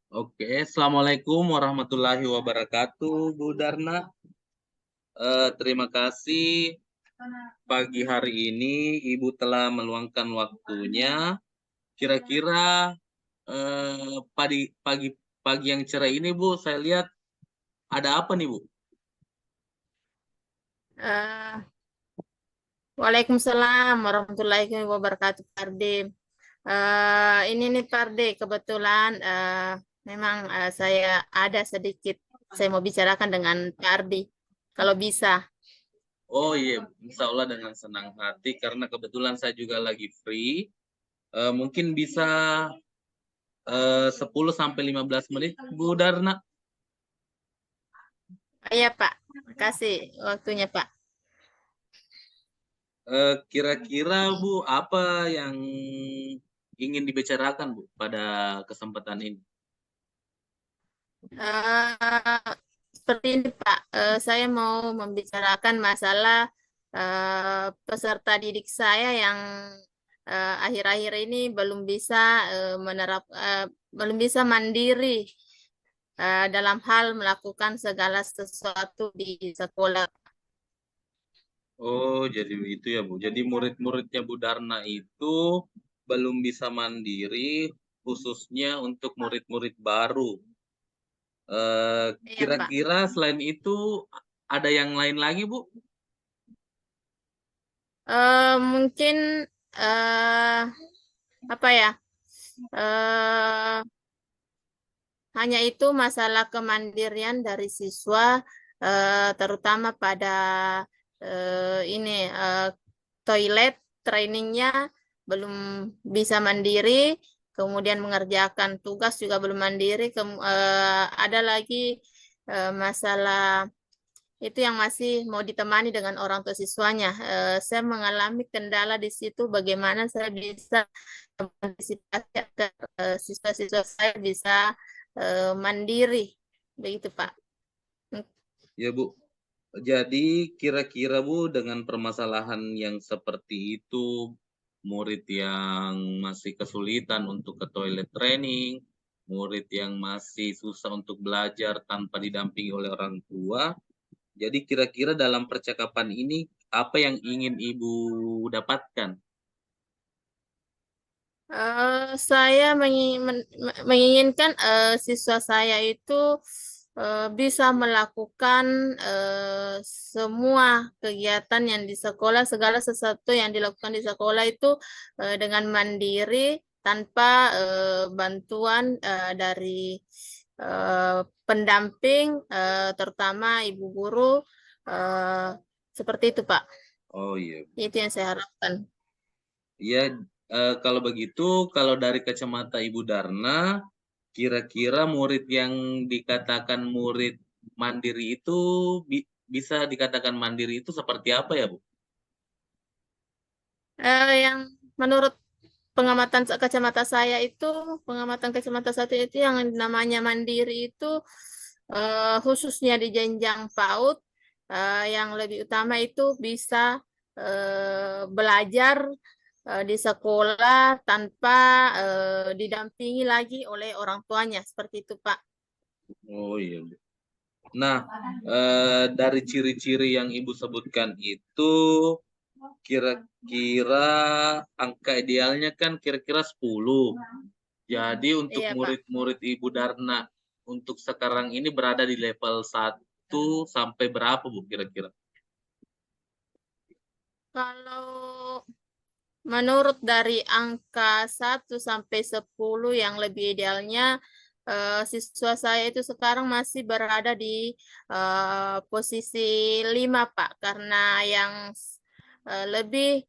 Oke, Assalamualaikum warahmatullahi wabarakatuh, Bu Darna. Terima kasih pagi hari ini Ibu telah meluangkan waktunya. Kira-kira pagi yang cerah ini, Bu, saya lihat ada apa nih, Bu? Eh, Waalaikumsalam warahmatullahi wabarakatuh, Parde. Ini nih Parde, kebetulan memang saya ada sedikit saya mau bicarakan dengan Parde, kalau bisa. Oh iya, Insya Allah dengan senang hati karena kebetulan saya juga lagi free. Mungkin bisa 10 sampai 15 menit, Bu Darna. Iya Pak, kasih waktunya Pak. Kira-kira Bu, apa yang ingin dibicarakan Bu pada kesempatan ini? Eh, Seperti ini Pak, saya mau membicarakan masalah peserta didik saya yang akhir-akhir ini belum bisa mandiri dalam hal melakukan segala sesuatu di sekolah. Oh, jadi itu ya Bu. Jadi murid-muridnya Bu Darna itu belum bisa mandiri, khususnya untuk murid-murid baru. Iya Pak. Kira-kira selain itu ada yang lain lagi Bu? Mungkin eh, apa ya? eh Hanya itu masalah kemandirian dari siswa, terutama pada ini toilet trainingnya belum bisa mandiri, kemudian mengerjakan tugas juga belum mandiri. Ada lagi masalah itu yang masih mau ditemani dengan orang tua siswanya. Saya mengalami kendala di situ, bagaimana saya bisa mengantisipasi agar siswa-siswa saya bisa mandiri, begitu Pak. Ya Bu. Jadi kira-kira Bu dengan permasalahan yang seperti itu, murid yang masih kesulitan untuk ke toilet training, murid yang masih susah untuk belajar tanpa didampingi oleh orang tua. Jadi kira-kira dalam percakapan ini apa yang ingin Ibu dapatkan? Saya menginginkan siswa saya itu bisa melakukan semua kegiatan yang di sekolah, segala sesuatu yang dilakukan di sekolah itu dengan mandiri tanpa bantuan dari eh, pendamping, terutama ibu guru. eh, Seperti itu, Pak. Oh iya. Itu yang saya harapkan. Ya, kalau begitu, kalau dari kacamata Ibu Darna, kira-kira murid yang dikatakan murid mandiri itu bisa dikatakan mandiri itu seperti apa ya, Bu? Yang menurut pengamatan kacamata saya itu yang namanya mandiri itu khususnya di jenjang PAUD, yang lebih utama itu bisa belajar di sekolah tanpa didampingi lagi oleh orang tuanya, seperti itu Pak. Oh iya, Bu. Nah, dari ciri-ciri yang Ibu sebutkan itu, kira-kira angka idealnya kan kira-kira 10. Jadi untuk Iya Pak. murid-murid Ibu Darna untuk sekarang ini berada di level 1 sampai berapa Bu kira-kira? Kalau menurut dari angka 1 sampai 10 yang lebih idealnya, siswa saya itu sekarang masih berada di posisi 5, Pak. Karena yang lebih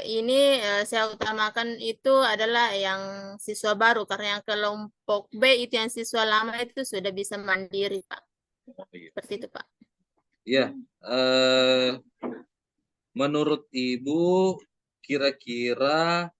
ini saya utamakan itu adalah yang siswa baru. Karena yang kelompok B itu yang siswa lama itu sudah bisa mandiri, Pak. Oh, iya. Seperti itu, Pak. Ya, eh, menurut Ibu kira-kira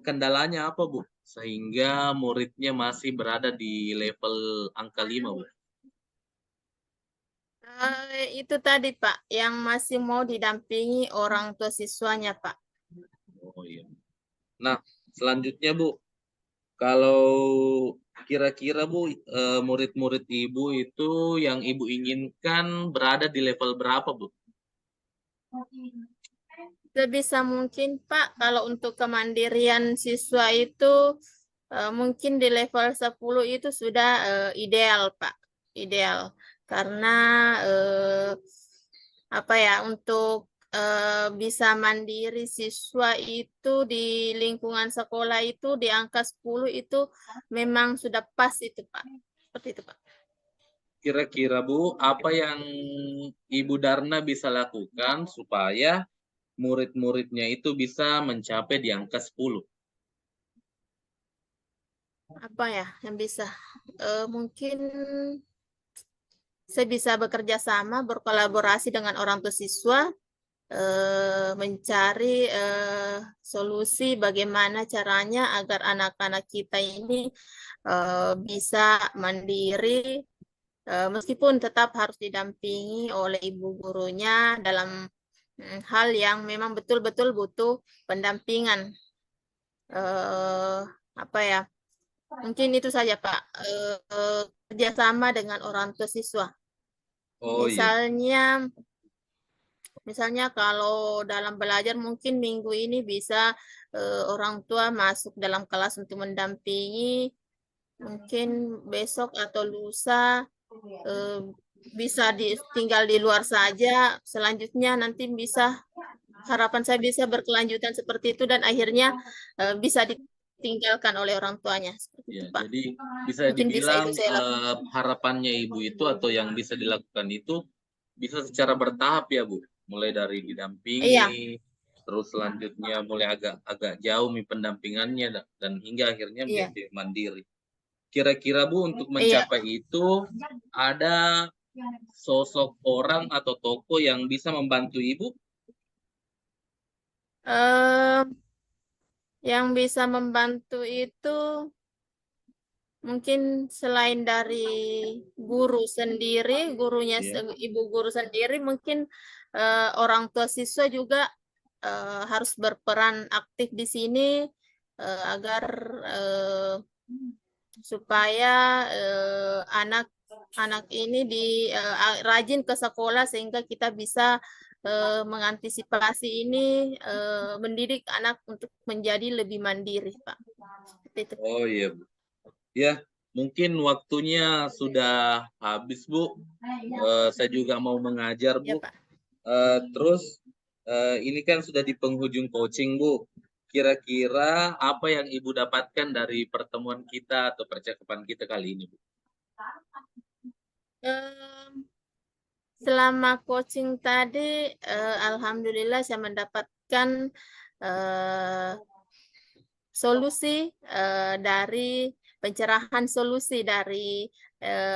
kendalanya apa Bu? Sehingga muridnya masih berada di level angka 5 Bu? Itu tadi Pak, yang masih mau didampingi orang tua siswanya Pak. Oh iya. Nah, selanjutnya Bu, Kalau kira-kira Bu, murid-murid Ibu itu yang Ibu inginkan berada di level berapa, Bu? Sebisa mungkin Pak, kalau untuk kemandirian siswa itu mungkin di level 10 itu sudah ideal Pak. Ideal. Karena eh, apa ya, untuk bisa mandiri siswa itu di lingkungan sekolah itu di angka 10 itu memang sudah pas itu Pak. Seperti itu Pak. Kira-kira Bu, apa yang Ibu Darna bisa lakukan supaya murid-muridnya itu bisa mencapai di angka 10? Apa ya yang bisa? Mungkin saya bisa bekerja sama, berkolaborasi dengan orang tua siswa, mencari solusi bagaimana caranya agar anak-anak kita ini bisa mandiri, meskipun tetap harus didampingi oleh ibu gurunya dalam hal yang memang betul-betul butuh pendampingan. Apa ya? Mungkin itu saja, Pak. Kerjasama dengan orang tua siswa. Oh iya, Misalnya, misalnya kalau dalam belajar mungkin minggu ini bisa orang tua masuk dalam kelas untuk mendampingi, mungkin besok atau lusa eh, bisa tinggal di luar saja. Selanjutnya nanti bisa, harapan saya bisa berkelanjutan seperti itu dan akhirnya bisa ditinggalkan oleh orang tuanya. Seperti itu, ya. Pak. Jadi bisa Mungkin bisa dibilang itu saya lakukan. harapannya Ibu itu atau yang bisa dilakukan itu bisa secara bertahap ya Bu. Mulai dari Iya, didampingi, terus selanjutnya mulai agak jauh pendampingannya dan hingga akhirnya iya, menjadi mandiri. Kira-kira Bu untuk iya. mencapai itu ada sosok orang atau tokoh yang bisa membantu Ibu? eh yang bisa membantu itu mungkin selain dari guru sendiri, Ya. ibu guru sendiri, mungkin orang tua siswa juga harus berperan aktif di sini agar eh, supaya anak-anak ini rajin ke sekolah sehingga kita bisa mengantisipasi ini, mendidik anak untuk menjadi lebih mandiri, Pak. Seperti itu. Oh iya Bu. Ya, mungkin waktunya sudah habis Bu. Saya juga mau mengajar Ya, Bu. Pak. Terus ini kan sudah di penghujung coaching Bu. Kira-kira apa yang Ibu dapatkan dari pertemuan kita atau percakapan kita kali ini Bu? Em, Selama coaching tadi, alhamdulillah saya mendapatkan eh, solusi dari pencerahan solusi dari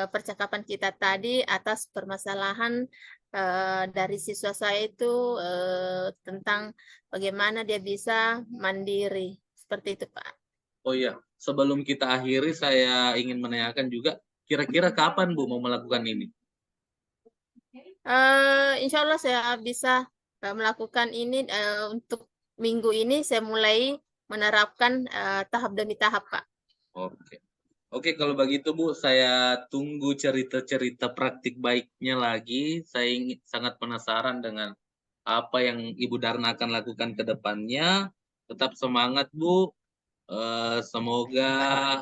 percakapan kita tadi atas permasalahan dari siswa saya itu tentang bagaimana dia bisa mandiri. Seperti itu, Pak. Oh iya, sebelum kita akhiri saya ingin menanyakan juga, kira-kira kapan Bu mau melakukan ini? Insya Allah saya bisa melakukan ini untuk minggu ini saya mulai menerapkan tahap demi tahap, Pak. Oke. Oke, kalau begitu Bu, saya tunggu cerita-cerita praktik baiknya lagi. Saya sangat penasaran dengan apa yang Ibu Darna akan lakukan ke depannya. Tetap semangat Bu. Semoga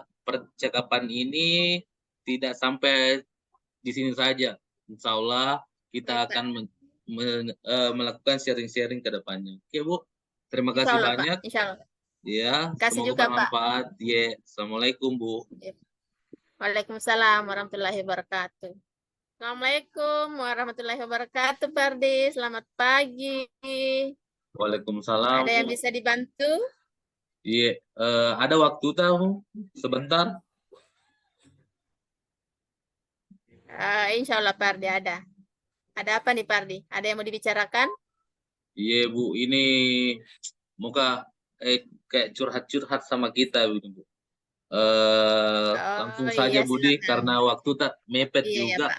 Pak. percakapan ini tidak sampai di sini saja. Insya Allah kita Baik, Pak. akan melakukan sharing-sharing ke depannya. Oke Bu, terima Insya kasih Allah, Pak. banyak. Insya Allah. Ya, Kasih semoga juga, Pak. bermanfaat. Ya, Assalamualaikum Bu. Waalaikumsalam warahmatullahi wabarakatuh. Assalamualaikum warahmatullahi wabarakatuh, Fardi. Selamat pagi. Waalaikumsalam Ada Bu. yang bisa dibantu? Iya, ada waktu tahu sebentar? Insya Allah, Fardi ada. Ada apa nih, Fardi? Ada yang mau dibicarakan? Iya Bu, ini muka kayak curhat-curhat sama kita Bu. Langsung Oh saja iya, Budi, silakan. karena waktu tak mepet Iya ya, juga. Pak.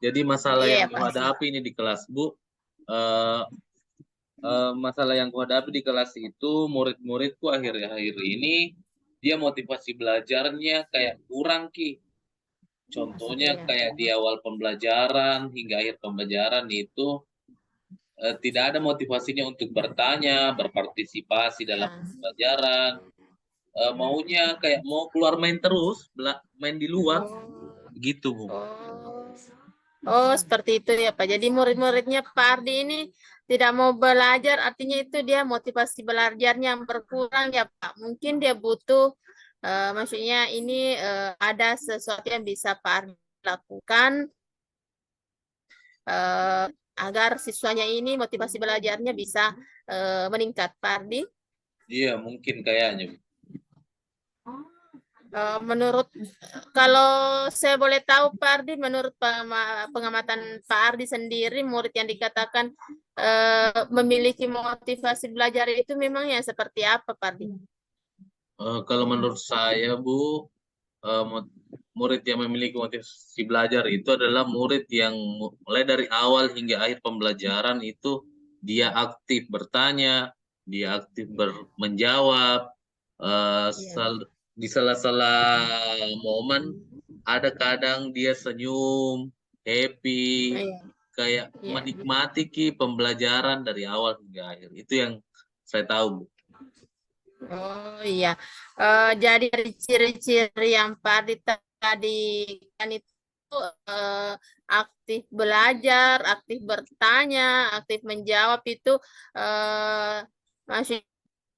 Jadi masalah Iya yang ya, Pak. kuhadapi ini di kelas Bu, eh, masalah yang kuhadapi di kelas itu murid-muridku akhir-akhir ini dia motivasi belajarnya kayak kurang Ki. Contohnya Iya. kayak di awal pembelajaran hingga akhir pembelajaran itu tidak ada motivasinya untuk bertanya, berpartisipasi dalam Iya. pembelajaran. Maunya kayak mau keluar main terus, main di luar, gitu Bu. Oh, oh, seperti itu ya Pak. Jadi murid-muridnya Pak Ardi ini tidak mau belajar, artinya itu dia motivasi belajarnya yang berkurang ya Pak. Mungkin dia butuh, maksudnya ini ada sesuatu yang bisa Pak Ardi lakukan eh, agar siswanya ini motivasi belajarnya bisa meningkat, Pak Ardi. Iya, mungkin kayaknya Bu. Menurut kalau saya boleh tahu Pak Ardi, menurut pengamatan Pak Ardi sendiri, murid yang dikatakan memiliki motivasi belajar itu memang yang seperti apa Pak Ardi? Kalau menurut saya Bu, eh, murid yang memiliki motivasi belajar itu adalah murid yang mulai dari awal hingga akhir pembelajaran itu dia aktif bertanya, dia aktif menjawab, Iya. di sela-sela momen ada kadang dia senyum, happy, Iya. kayak Iya. menikmati Ki pembelajaran dari awal hingga akhir. Itu yang saya tahu Bu. Oh iya. Jadi dari ciri-ciri yang Pak Ardi tadi kan itu eh, aktif belajar, aktif bertanya, aktif menjawab itu masih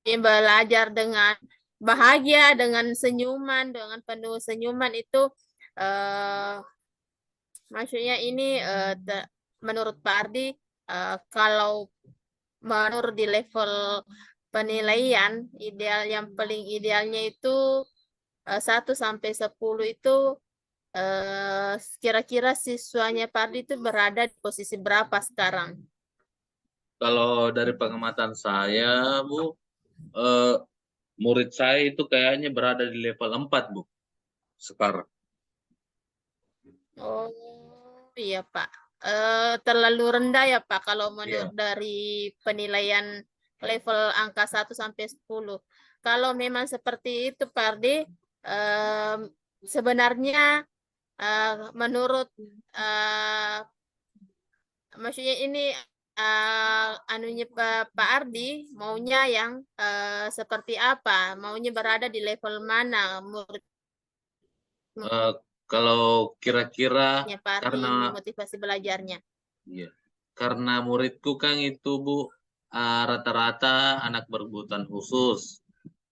belajar dengan bahagia, dengan senyuman, dengan penuh senyuman itu eh, maksudnya ini menurut Pak Ardi kalau menurut di level penilaian ideal yang paling idealnya itu 1 sampai 10 itu kira-kira siswanya Pak Ardi itu berada di posisi berapa sekarang? Kalau dari pengamatan saya, Bu, eh, murid saya itu kayaknya berada di level 4, Bu, sekarang. Oh iya Pak. Terlalu rendah ya Pak kalau menurut Iya. dari penilaian level angka 1 sampai 10. Kalau memang seperti itu Pak Ardi, em, sebenarnya menurut eh, maksudnya ini anunya Pak Ardi maunya yang seperti apa? Maunya berada di level mana muridnya Eh, Kalau kira-kira Pak Ardi karena ini motivasi belajarnya? iya, karena muridku kan itu, Bu, rata-rata anak berkebutuhan khusus.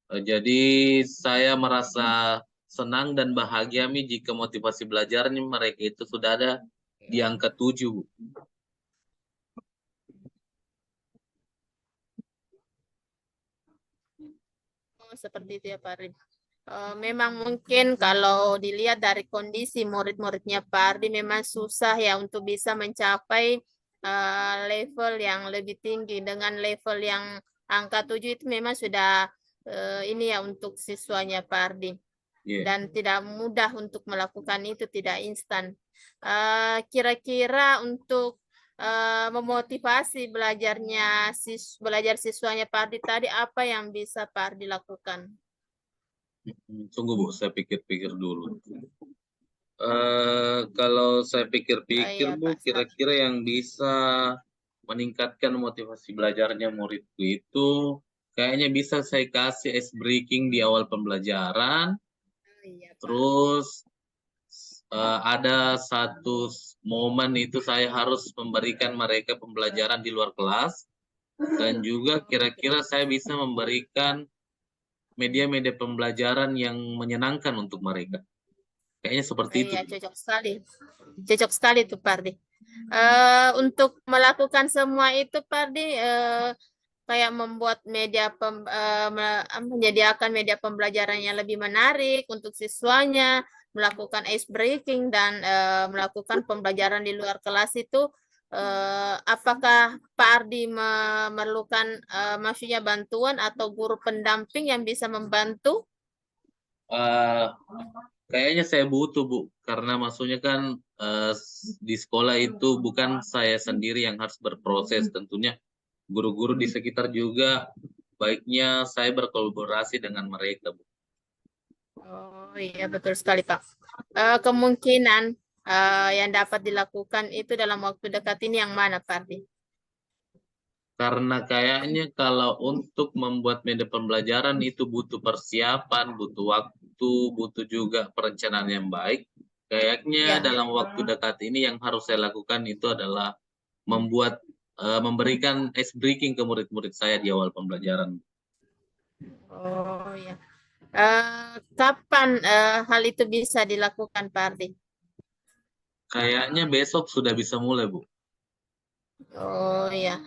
Jadi saya merasa senang dan bahagia Mi jika motivasi belajarnya mereka itu sudah ada di angka 7, Bu. Oh, seperti itu ya Pak Ardi. Memang mungkin kalau dilihat dari kondisi murid-muridnya Pak Ardi memang susah ya untuk bisa mencapai level yang lebih tinggi dengan level yang angka 7 itu memang sudah ini ya untuk siswanya Pak Ardi Iya. dan tidak mudah untuk melakukan itu, tidak instan. Kira-kira untuk memotivasi belajar siswanya Pak Ardi tadi apa yang bisa Pak Ardi lakukan? Tunggu Bu, saya pikir-pikir dulu. Kalau saya pikir-pikir Iya Bu, Pak. kira-kira yang bisa meningkatkan motivasi belajarnya muridku itu kayaknya bisa saya kasih ice breaking di awal pembelajaran, Iya Pak. terus ada satu momen itu saya harus memberikan mereka pembelajaran di luar kelas, dan juga kira-kira saya bisa memberikan media-media pembelajaran yang menyenangkan untuk mereka. Kayaknya seperti itu. Iya, cocok sekali. Cocok sekali tuh, Pardi. Untuk melakukan semua itu, Pardi, kayak membuat menyediakan media pembelajaran yang lebih menarik untuk siswanya, melakukan ice breaking dan melakukan pembelajaran di luar kelas itu, apakah Pak Ardi memerlukan maksudnya bantuan atau guru pendamping yang bisa membantu? Eh, Kayaknya saya butuh, Bu, karena maksudnya kan di sekolah itu bukan saya sendiri yang harus berproses, tentunya guru-guru di sekitar juga baiknya saya berkolaborasi dengan mereka, Bu. Oh iya betul sekali Pak. Kemungkinan yang dapat dilakukan itu dalam waktu dekat ini yang mana Pak Ardi? Karena kayaknya kalau untuk membuat media pembelajaran itu butuh persiapan, butuh waktu, butuh juga perencanaan yang baik. Kayaknya Ya. dalam waktu dekat ini yang harus saya lakukan itu adalah memberikan ice breaking ke murid-murid saya di awal pembelajaran. Oh ya. Kapan hal itu bisa dilakukan Pak Ardi? Kayaknya besok sudah bisa mulai, Bu. Oh ya.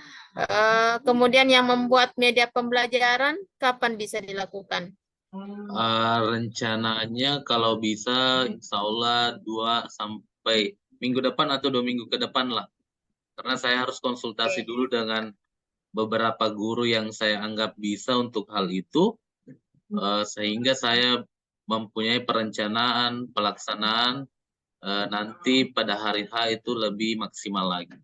Kemudian yang membuat media pembelajaran kapan bisa dilakukan? Rencananya kalau bisa insya Allah 2 sampai minggu depan atau 2 minggu ke depan lah. Karena saya harus konsultasi Oke. dulu dengan beberapa guru yang saya anggap bisa untuk hal itu, sehingga saya mempunyai perencanaan, pelaksanaan, nanti pada hari H itu lebih maksimal lagi.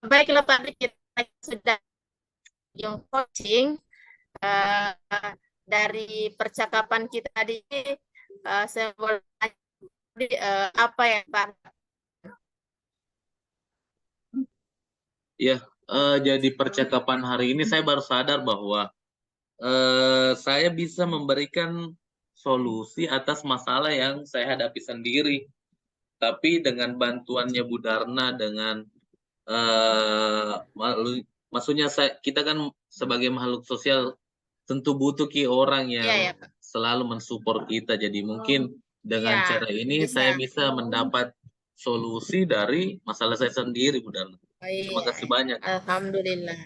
Baiklah Pak Ardi, kita sudah yang coaching eh, dari percakapan kita tadi, saya boleh tanya, apa yang Pak Ya, jadi percakapan hari ini saya baru sadar bahwa saya bisa memberikan solusi atas masalah yang saya hadapi sendiri. Tapi dengan bantuannya Bu Darna, dengan maksudnya kita kan sebagai makhluk sosial tentu butuh orang Iya yang ya Pak. selalu mensupport kita. Jadi mungkin dengan Iya, cara ini bisa. saya bisa mendapat solusi dari masalah saya sendiri, Bu Darna. Oh Terima iya, kasih banyak. Alhamdulillah.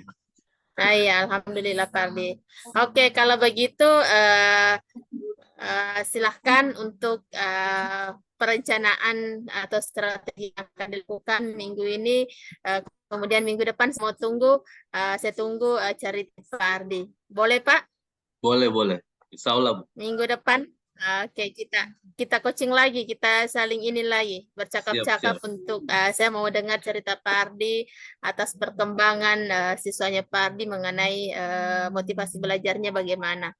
Nah, iya, Alhamdulillah Pak Ardi. Oke, kalau begitu silahkan untuk perencanaan atau strategi yang akan dilakukan minggu ini. Kemudian minggu depan saya tunggu cerita Pak Ardi. Boleh Pak? Boleh, boleh. Insya Allah, Bu. Minggu depan, oke kita coaching lagi, kita saling ini lagi Siap, bercakap-cakap siap. untuk saya mau dengar cerita Pak Ardi atas perkembangan siswanya Pak Ardi mengenai motivasi belajarnya bagaimana.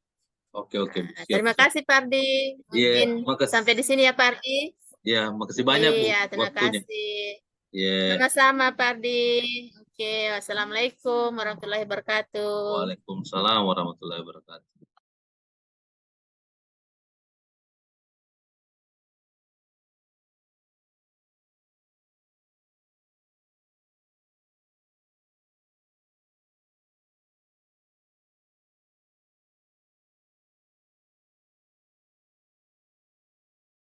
Oke, oke, Bu. Siap, Terima siap. kasih Pak Ardi, Iya, mungkin sampai di sini ya Pak Ardi. ya, makasih banyak, Bu, Iya, terima waktunya. kasih. Ya, Sama-sama Pak Ardi. Oke, wassalamualaikum warahmatullahi wabarakatuh. Waalaikumsalam warahmatullahi wabarakatuh.